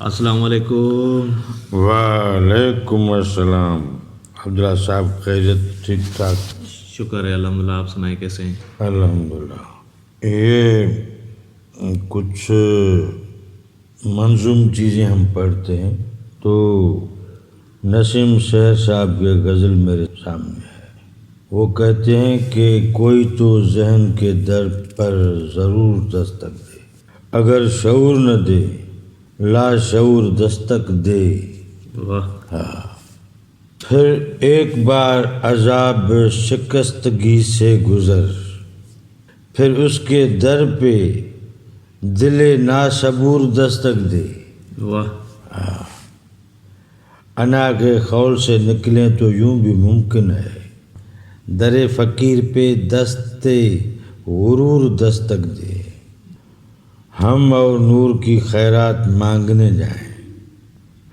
السلام علیکم۔ وعلیکم السلام۔ عبداللہ صاحب خیریت؟ ٹھیک ٹھاک؟ شکر ہے الحمدللہ، آپ سنائیں کیسے ہیں؟ الحمدللہ۔ یہ کچھ منظوم چیزیں ہم پڑھتے ہیں تو نسیم سحر صاحب کی غزل میرے سامنے ہے۔ وہ کہتے ہیں کہ کوئی تو ذہن کے در پر ضرور دستک دے، اگر شعور نہ دے لا شعور دستک دے۔ واہ، پھر ایک بار عذاب شکستگی سے گزر، پھر اس کے در پہ دل ناصبور دستک دے۔ واہ، انا کے خول سے نکلیں تو یوں بھی ممکن ہے، در فقیر پہ دست غرور دستک دے۔ ہم اور نور کی خیرات مانگنے جائیں،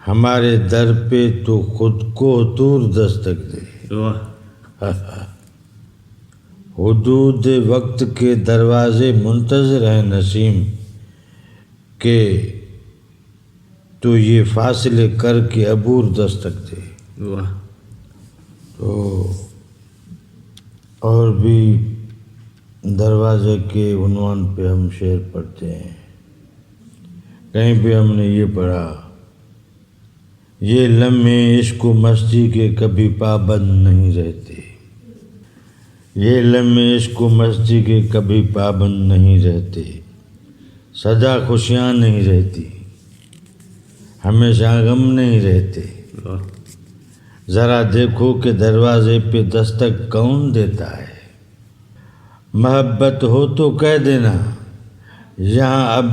ہمارے در پہ تو خود کو دور دستک دے۔ واہ، حدود وقت کے دروازے منتظر ہیں نسیم کہ تو یہ فاصلے کر کے عبور دستک دے۔ واہ، تو اور بھی دروازے کے عنوان پہ ہم شعر پڑھتے ہیں۔ کہیں پہ ہم نے یہ پڑھا، یہ لمحے عشق و مستی کے کبھی پابند نہیں رہتے، یہ لمحے عشق و مستی کے کبھی پابند نہیں رہتے، سدا خوشیاں نہیں رہتی، ہمیشہ غم نہیں رہتے۔ واہ، ذرا دیکھو کہ دروازے پہ دستک کون دیتا ہے، محبت ہو تو کہہ دینا یہاں اب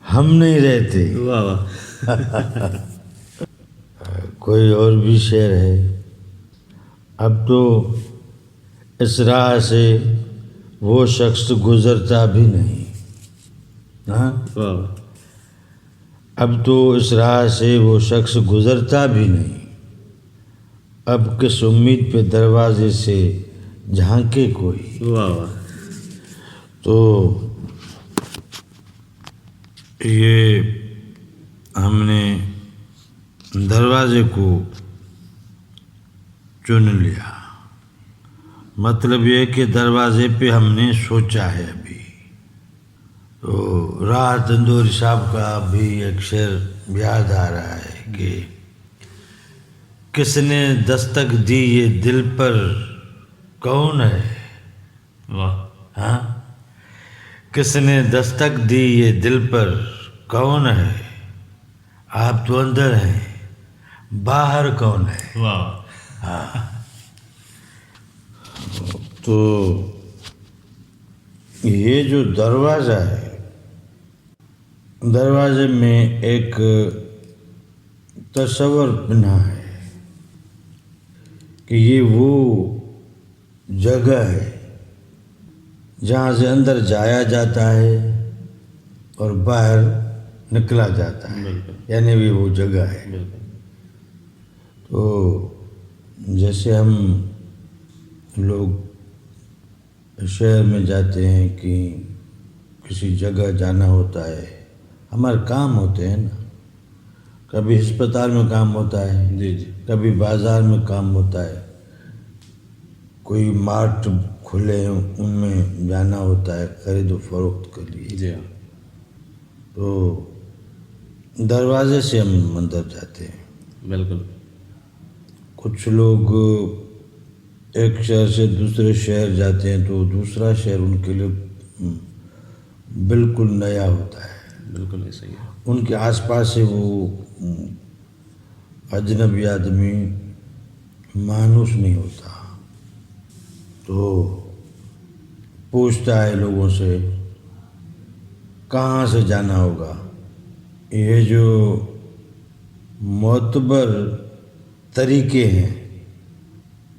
ہم نہیں رہتے۔ واہ، واہ، کوئی اور بھی شعر ہے، اب تو اس راہ سے وہ شخص گزرتا بھی نہیں، ہاں واہ، اب تو اس راہ سے وہ شخص گزرتا بھی نہیں، اب کس امید پہ دروازے سے جھانکے کوئی۔ واہ، واہ، تو یہ ہم نے دروازے کو چن لیا، مطلب یہ کہ دروازے پہ ہم نے سوچا ہے ابھی۔ تو راحت تندوری صاحب کا بھی ایک شعر یاد آ رہا ہے کہ کس نے دستک دی یہ دل پر کون ہے، واہ، ہاں کس نے دستک دی یہ دل پر کون ہے، آپ تو اندر ہیں باہر کون ہے۔ واہ، تو یہ جو دروازہ ہے، دروازے میں ایک تصور بنا ہے کہ یہ وہ جگہ ہے جہاں سے اندر جایا جاتا ہے اور باہر نکلا جاتا ہے، بالکل، یعنی بھی وہ جگہ ہے۔ بالکل، تو جیسے ہم لوگ شہر میں جاتے ہیں کہ کسی جگہ جانا ہوتا ہے، ہمارے کام ہوتے ہیں نا، کبھی ہسپتال میں کام ہوتا ہے، جی جی، کبھی بازار میں کام ہوتا ہے، کوئی مارٹ کھلے ہیں ان میں جانا ہوتا ہے خرید و فروخت کے لیے۔ جی ہاں، تو دروازے سے ہم اندر جاتے ہیں۔ بالکل، کچھ لوگ ایک شہر سے دوسرے شہر جاتے ہیں تو دوسرا شہر ان کے لیے بالکل نیا ہوتا ہے، بالکل ایسا ہی ہے۔ ان کے آس پاس سے وہ اجنبی آدمی مانوس نہیں ہوتا، تو پوچھتا ہے لوگوں سے کہاں سے جانا ہوگا۔ یہ جو معتبر طریقے ہیں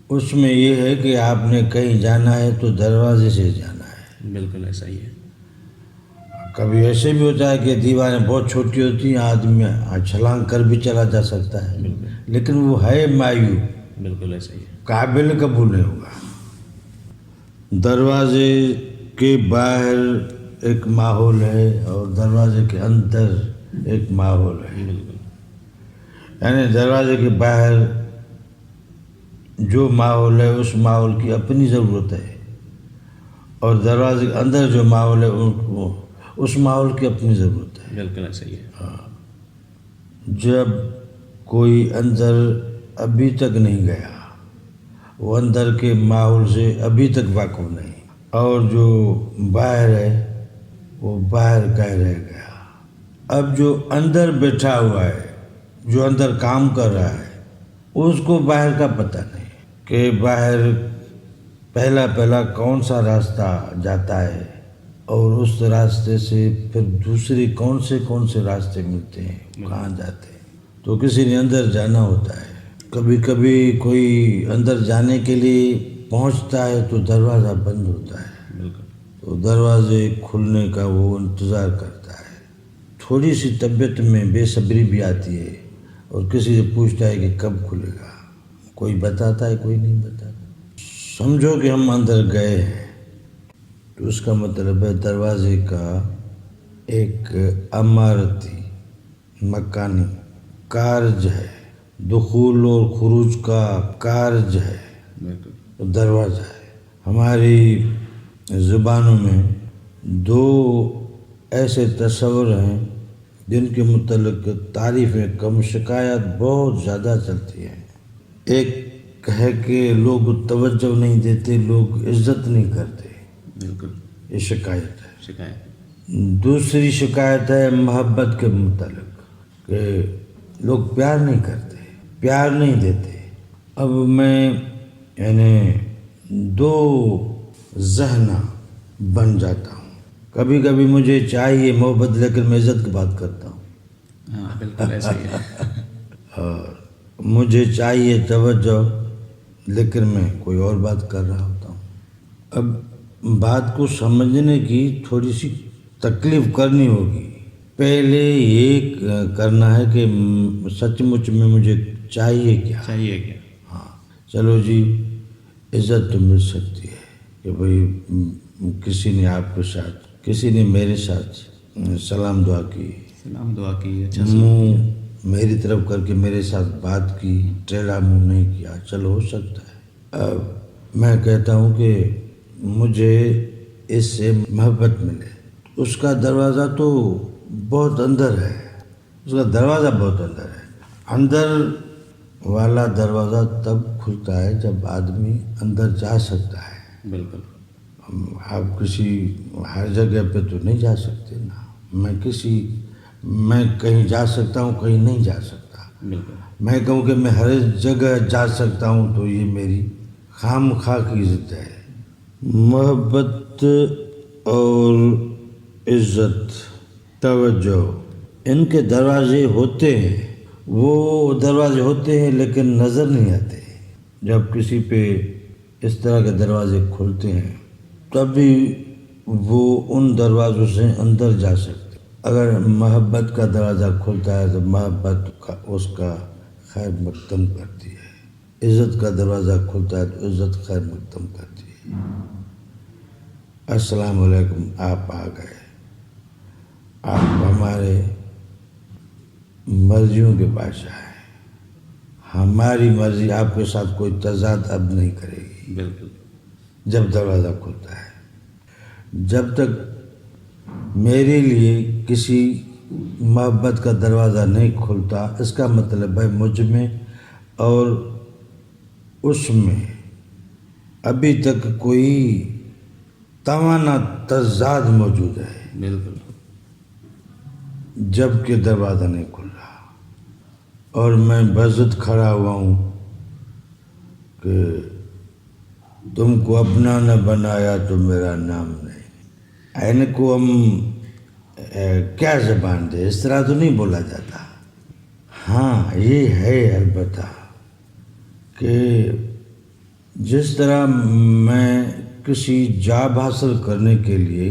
اس میں یہ ہے کہ آپ نے کہیں جانا ہے تو دروازے سے جانا ہے۔ بالکل ایسا ہی ہے۔ کبھی ایسے بھی ہوتا ہے کہ دیواریں بہت چھوٹی ہوتی ہیں، آدمی چھلانگ کر بھی چلا جا سکتا ہے، بالکل، لیکن وہ ہے مایوب، بالکل ایسا ہی ہے۔ قابل قبول نہیں ہوگا۔ دروازے کے باہر ایک ماحول ہے اور دروازے کے اندر ایک ماحول ہے. بالکل. یعنی دروازے کے باہر جو ماحول ہے اس ماحول کی اپنی ضرورت ہے، اور دروازے کے اندر جو ماحول ہے اس ماحول کی اپنی ضرورت ہے. بالکل ایسا ہی ہے. جب کوئی اندر ابھی تک نہیں گیا، وہ اندر کے ماحول سے ابھی تک واقف نہیں، اور جو باہر ہے وہ باہر کا ہی رہ گیا. اب جو اندر بیٹھا ہوا ہے، جو اندر کام کر رہا ہے، اس کو باہر کا پتہ نہیں کہ باہر پہلا کون سا راستہ جاتا ہے، اور اس راستے سے پھر دوسرے کون سے راستے ملتے ہیں، کہاں جاتے ہیں. تو کسی نے اندر جانا ہوتا ہے. کبھی کبھی کوئی اندر جانے کے لیے پہنچتا ہے تو دروازہ بند ہوتا ہے. بالکل. تو دروازے کھلنے کا وہ انتظار کرتا ہے. تھوڑی سی طبیعت میں بے صبری بھی آتی ہے، اور کسی سے پوچھتا ہے کہ کب کھلے گا. کوئی بتاتا ہے، کوئی نہیں بتاتا. سمجھو کہ ہم اندر گئے ہیں، تو اس کا مطلب ہے دروازے کا ایک عمارتی مکانی کارج ہے، دخول اور خروج کا کارج ہے. بالکل. دروازہ ہے. ہماری زبانوں میں دو ایسے تصور ہیں جن کے متعلق تعریفیں کم، شکایات بہت زیادہ چلتی ہیں. ایک ہے کہ لوگ توجہ نہیں دیتے، لوگ عزت نہیں کرتے. بالکل. یہ شکایت ہے. شکایت. دوسری شکایت ہے محبت کے متعلق، کہ لوگ پیار نہیں کرتے، پیار نہیں دیتے. اب میں یعنی دو ذہنہ بن جاتا ہوں. کبھی کبھی مجھے چاہیے محبت، لیکن میں عزت کی بات کرتا ہوں. ہاں بالکل ایسا ہی ہے. اور مجھے چاہیے توجہ، لیکن میں کوئی اور بات کر رہا ہوتا ہوں. اب بات کو سمجھنے کی تھوڑی سی تکلیف کرنی ہوگی. پہلے یہ کرنا ہے کہ سچ مچ میں مجھے چاہیے کیا. ہاں چلو جی، عزت تو مل سکتی ہے کہ بھئی کسی نے آپ کے ساتھ، کسی نے میرے ساتھ سلام دعا کی، منہ میری طرف کر کے میرے ساتھ بات کی، ٹیڑھا منہ نہیں کیا، چلو ہو سکتا ہے. اب میں کہتا ہوں کہ مجھے اس سے محبت ملے. اس کا دروازہ تو بہت اندر ہے، اس کا دروازہ بہت اندر ہے. اندر والا دروازہ تب کھلتا ہے جب آدمی اندر جا سکتا ہے. بالکل. آپ کسی ہر جگہ پہ تو نہیں جا سکتے نا. میں کہیں جا سکتا ہوں، کہیں نہیں جا سکتا. بالکل. میں کہوں کہ میں ہر جگہ جا سکتا ہوں تو یہ میری خام خواہ کی ضد ہے. محبت اور عزت، توجہ، ان کے دروازے ہوتے ہیں. وہ دروازے ہوتے ہیں لیکن نظر نہیں آتے. جب کسی پہ اس طرح کے دروازے کھلتے ہیں تبھی وہ ان دروازوں سے اندر جا سکتے. اگر محبت کا دروازہ کھلتا ہے تو محبت اس کا خیر مقدم کرتی ہے. عزت کا دروازہ کھلتا ہے تو عزت خیر مقدم کرتی ہے. السلام علیکم، آپ آ گئے. آپ ہمارے مرضیوں کے بادشاہ ہیں. ہماری مرضی آپ کے ساتھ کوئی تضاد اب نہیں کرے گی. بالکل. جب دروازہ کھلتا ہے، جب تک میرے لیے کسی محبت کا دروازہ نہیں کھلتا، اس کا مطلب ہے مجھ میں اور اس میں ابھی تک کوئی توانا تضاد موجود ہے. بالکل. جب کہ دروازہ نہیں کھل رہا اور میں بضد کھڑا ہوا ہوں کہ تم کو اپنا نہ بنایا تو میرا نام نہیں. ان کو ہم کیا زبان دے، اس طرح تو نہیں بولا جاتا. ہاں یہ ہے البتہ کہ جس طرح میں کسی جاب حاصل کرنے کے لیے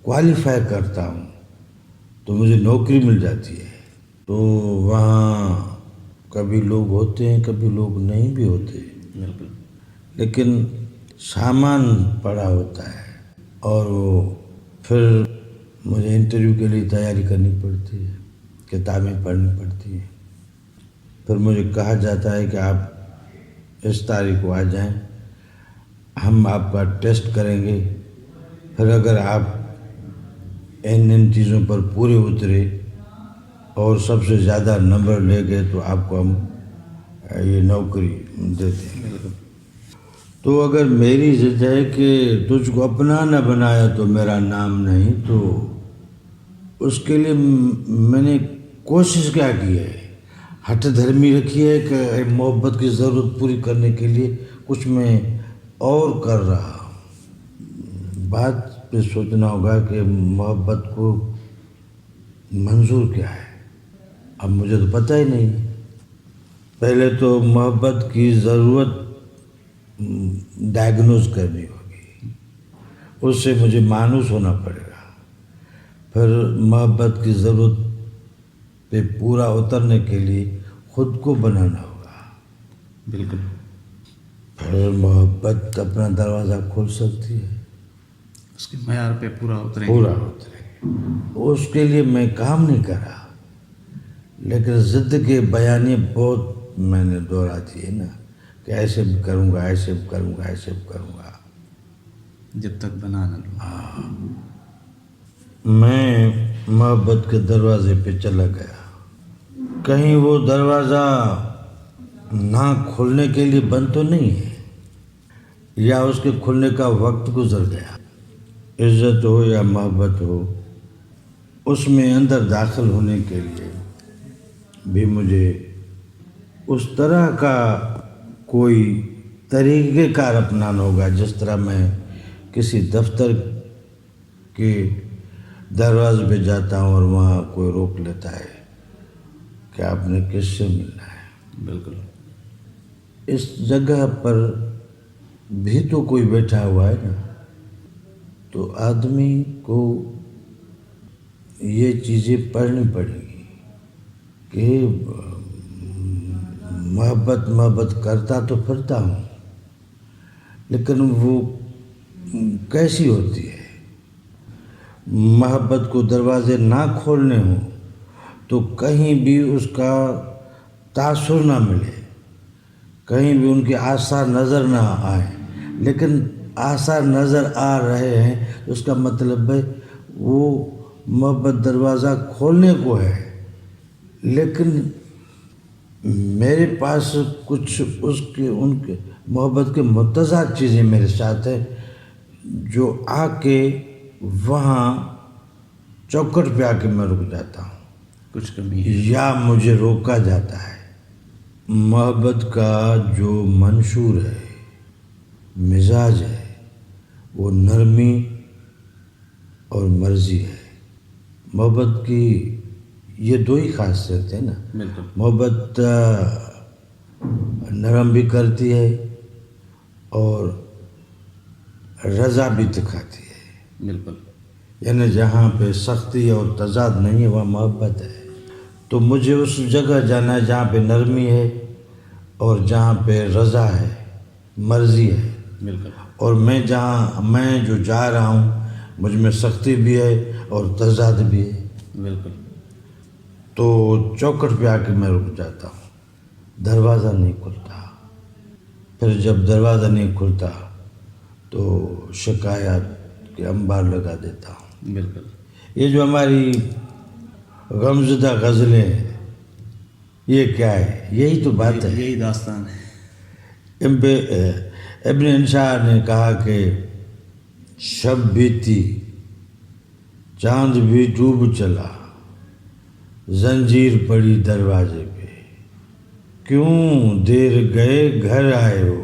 کوالیفائی کرتا ہوں تو مجھے نوکری مل جاتی ہے، تو وہاں کبھی لوگ ہوتے ہیں، کبھی لوگ نہیں بھی ہوتے. بالکل. لیکن سامان پڑا ہوتا ہے اور وہ پھر مجھے انٹرویو کے لیے تیاری کرنی پڑتی ہے، کتابیں پڑھنی پڑتی ہیں، پھر مجھے کہا جاتا ہے کہ آپ اس تاریخ کو آ جائیں، ہم آپ کا ٹیسٹ کریں گے، پھر اگر آپ ان چیزوں پر پورے اترے اور سب سے زیادہ نمبر لے گئے تو آپ کو ہم یہ نوکری دیتے ہیں۔ بالکل تو اگر میری ضد ہے کہ تجھ کو اپنا نہ بنایا تو میرا نام نہیں، تو اس کے لیے میں نے کوشش کیا کی ہے، ہٹ دھرمی رکھی ہے کہ محبت کی ضرورت پوری کرنے کے لیے کچھ میں اور کر رہا ہوں۔ بات پہ سوچنا ہوگا کہ محبت کو منظور کیا ہے، اب مجھے تو پتہ ہی نہیں۔ پہلے تو محبت کی ضرورت ڈائگنوز کرنی ہوگی، اس سے مجھے مانوس ہونا پڑے گا، پھر محبت کی ضرورت پہ پورا اترنے کے لیے خود کو بنانا ہوگا، بالکل پھر محبت اپنا دروازہ کھول سکتی ہے، اس کے معیار پہ پورا اتریں پورا اترے۔ اس کے لیے میں کام نہیں کرا، لیکن ضد کے بیانیے بہت میں نے دہرا دیے نا کہ ایسے بھی کروں گا، ایسے بھی کروں گا، ایسے بھی کروں گا۔ جب تک بنا نہ لوں۔ میں محبت کے دروازے پہ چلا گیا، کہیں وہ دروازہ نہ کھلنے کے لیے بند تو نہیں ہے، یا اس کے کھلنے کا وقت گزر گیا۔ عزت ہو یا محبت ہو، اس میں اندر داخل ہونے کے لیے بھی مجھے اس طرح کا کوئی طریقہ کار اپنانا ہوگا جس طرح میں کسی دفتر کے دروازے پہ جاتا ہوں اور وہاں کوئی روک لیتا ہے کہ آپ نے کس سے ملنا ہے۔ بالکل اس جگہ پر بھی تو کوئی بیٹھا ہوا ہے نا، تو آدمی کو یہ چیزیں پڑھنی پڑے گی کہ محبت کرتا تو پھرتا ہوں، لیکن وہ کیسی ہوتی ہے؟ محبت کو دروازے نہ کھولنے ہوں تو کہیں بھی اس کا تاثر نہ ملے، کہیں بھی ان کے آثار نظر نہ آئیں، لیکن آثار نظر آ رہے ہیں اس کا مطلب ہے وہ محبت دروازہ کھولنے کو ہے، لیکن میرے پاس کچھ ان کے محبت کے متضاد چیزیں میرے ساتھ ہیں جو آ کے وہاں چوکٹ پہ آ کے میں رک جاتا ہوں، کچھ کمی ہے۔ یا مجھے روکا جاتا ہے۔ محبت کا جو منشور ہے، مزاج ہے، وہ نرمی اور مرضی ہے۔ محبت کی یہ دو ہی خاصیت ہے نا، بالکل محبت نرم بھی کرتی ہے اور رضا بھی دکھاتی ہے، بالکل یعنی جہاں پہ سختی اور تضاد نہیں ہے وہاں محبت ہے۔ تو مجھے اس جگہ جانا ہے جہاں پہ نرمی ہے اور جہاں پہ رضا ہے، مرضی ہے، بالکل اور میں جو جا رہا ہوں مجھ میں سختی بھی ہے اور تضاد بھی ہے، بالکل تو چوکٹ پہ آ کے میں رک جاتا ہوں، دروازہ نہیں کھلتا۔ پھر جب دروازہ نہیں کھلتا تو شکایات کے انبار لگا دیتا ہوں۔ بالکل یہ جو ہماری غمزدہ غزلیں ہیں، یہ کیا ہے؟ یہی تو بات ہے۔ یہی داستان ہے۔ ابن انشا نے کہا کہ شب بیتی چاند بھی ڈوب چلا، زنجیر پڑی دروازے پہ، کیوں دیر گئے گھر آئے ہو،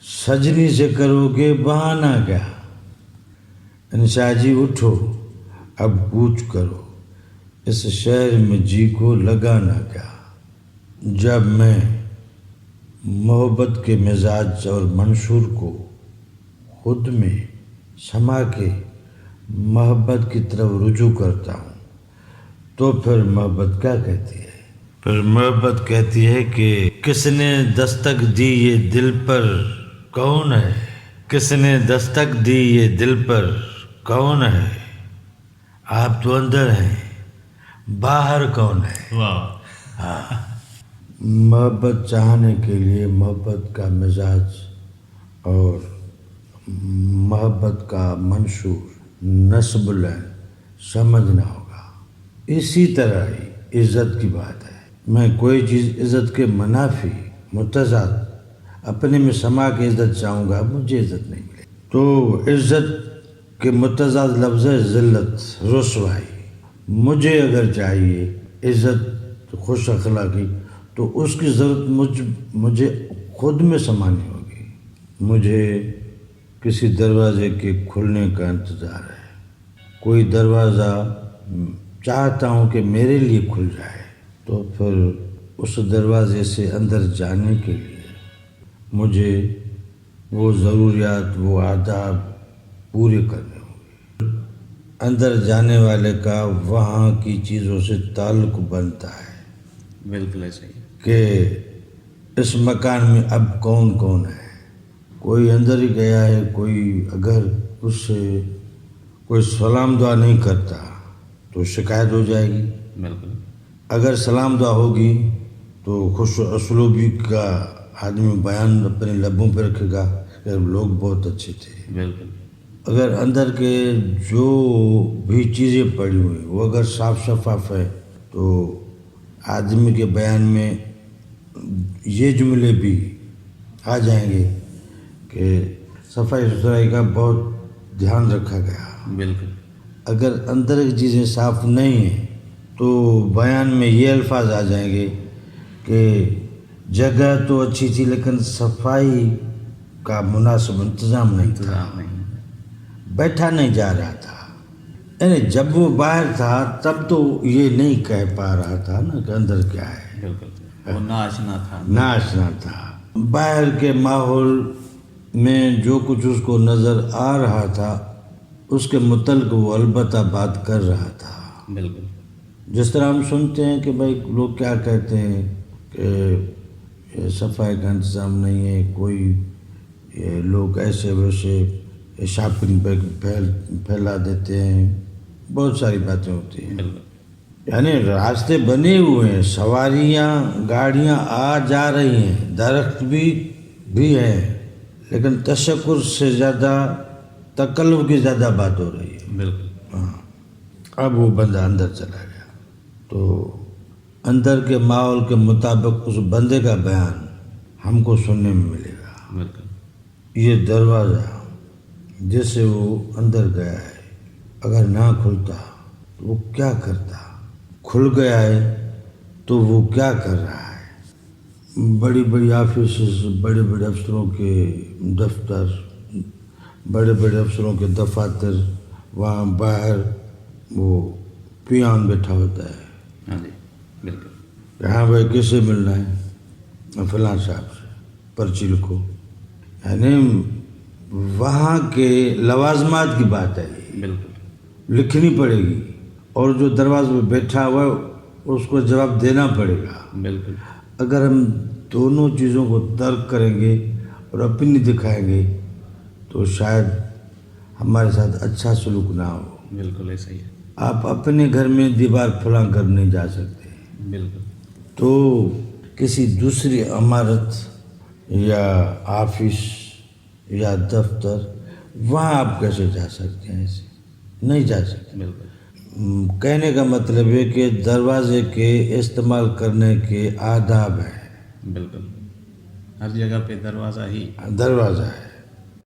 سجنی سے کرو گے بہانہ کیا؟ انشا جی اٹھو اب کوچ کرو، اس شہر میں جی کو لگانا کیا؟ جب میں محبت کے مزاج اور منشور کو خود میں سما کے محبت کی طرف رجوع کرتا ہوں تو پھر محبت کیا کہتی ہے؟ پھر محبت کہتی ہے کہ کس نے دستک دی یہ دل پر کون ہے؟ کس نے دستک دی یہ دل پر کون ہے؟ آپ تو اندر ہیں، باہر کون ہے؟ واہ، محبت چاہنے کے لیے محبت کا مزاج اور محبت کا منشور نصب العین سمجھنا ہوگا۔ اسی طرح ہی عزت کی بات ہے، میں کوئی چیز عزت کے منافی متضاد اپنے میں سما کے عزت چاہوں گا، مجھے عزت نہیں ملے۔ تو عزت کے متضاد لفظ ہے ذلت، رسوائی۔ مجھے اگر چاہیے عزت خوش اخلاقی تو اس کی ضرورت مجھے خود میں سمانی ہوگی۔ مجھے کسی دروازے کے کھلنے کا انتظار ہے، کوئی دروازہ چاہتا ہوں کہ میرے لیے کھل جائے، تو پھر اس دروازے سے اندر جانے کے لیے مجھے وہ ضروریات، وہ آداب پورے کرنے ہوں گے۔ اندر جانے والے کا وہاں کی چیزوں سے تعلق بنتا ہے بالکل ایسا ہی ہے۔ کہ اس مکان میں اب کون کون ہے۔ کوئی اندر ہی گیا ہے، کوئی اگر اس سے کوئی سلام دعا نہیں کرتا تو شکایت ہو جائے گی، بالکل اگر سلام دعا ہوگی تو خوش اسلوبی کا آدمی بیان اپنے لبوں پہ رکھے گا کہ لوگ بہت اچھے تھے۔ بالکل اگر اندر کے جو بھی چیزیں پڑی ہوئی وہ اگر صاف شفاف ہے تو آدمی کے بیان میں یہ جملے بھی آ جائیں گے کہ صفائی ستھرائی کا بہت دھیان رکھا گیا۔ بالکل اگر اندر کی چیزیں صاف نہیں ہیں تو بیان میں یہ الفاظ آ جائیں گے کہ جگہ تو اچھی تھی لیکن صفائی کا مناسب انتظام نہیں تھا، انتظام نہیں، بیٹھا نہیں جا رہا تھا۔ یعنی جب وہ باہر تھا تب تو یہ نہیں کہہ پا رہا تھا نا کہ اندر کیا ہے، بالکل وہ ناآشنا تھا۔ ناآشنا تھا۔ باہر کے ماحول میں جو کچھ اس کو نظر آ رہا تھا اس کے متعلق وہ البتہ بات کر رہا تھا۔ بالکل جس طرح ہم سنتے ہیں کہ بھائی لوگ کیا کہتے ہیں کہ صفائی کا انتظام نہیں ہے، کوئی لوگ ایسے ویسے شاپنگ بیگ پھیلا دیتے ہیں، بہت ساری باتیں ہوتی ہیں۔ بالکل یعنی راستے بنے ہوئے ہیں، سواریاں گاڑیاں آ جا رہی ہیں، درخت بھی ہیں، لیکن تشکر سے زیادہ تکلف کی زیادہ بات ہو رہی ہے۔ بالکل ہاں، اب وہ بندہ اندر چلا گیا تو اندر کے ماحول کے مطابق اس بندے کا بیان ہم کو سننے میں ملے گا۔ بالکل یہ دروازہ جس سے وہ اندر گیا ہے اگر نہ کھلتا تو وہ کیا کرتا، کھل گیا ہے تو وہ کیا کر رہا ہے۔ بڑی بڑی آفیسز، بڑے بڑے افسروں کے دفتر، بڑے بڑے افسروں کے دفاتر، وہاں باہر وہ پیان بیٹھا ہوتا ہے ہاں جی بالکل کہ ہاں بھائی کس سے ملنا ہے، فلاں صاحب سے، پرچی لکھو۔ یعنی وہاں کے لوازمات کی بات ہے، یہ بالکل لکھنی پڑے گی، اور جو دروازے پہ بیٹھا ہوا ہے اس کو جواب دینا پڑے گا۔ بالکل اگر ہم دونوں چیزوں کو ترک کریں گے اور اپنی دکھائیں گے تو شاید ہمارے ساتھ اچھا سلوک نہ ہو۔ بالکل ایسا ہی ہے۔ آپ اپنے گھر میں دیوار پھلاں کر نہیں جا سکتے، بالکل تو کسی دوسری عمارت یا آفس یا دفتر وہاں آپ کیسے جا سکتے ہیں؟ ایسے نہیں جا سکتے۔ بالکل کہنے کا مطلب ہے کہ دروازے کے استعمال کرنے کے آداب ہیں، بالکل ہر جگہ پہ دروازہ ہی دروازہ ہے۔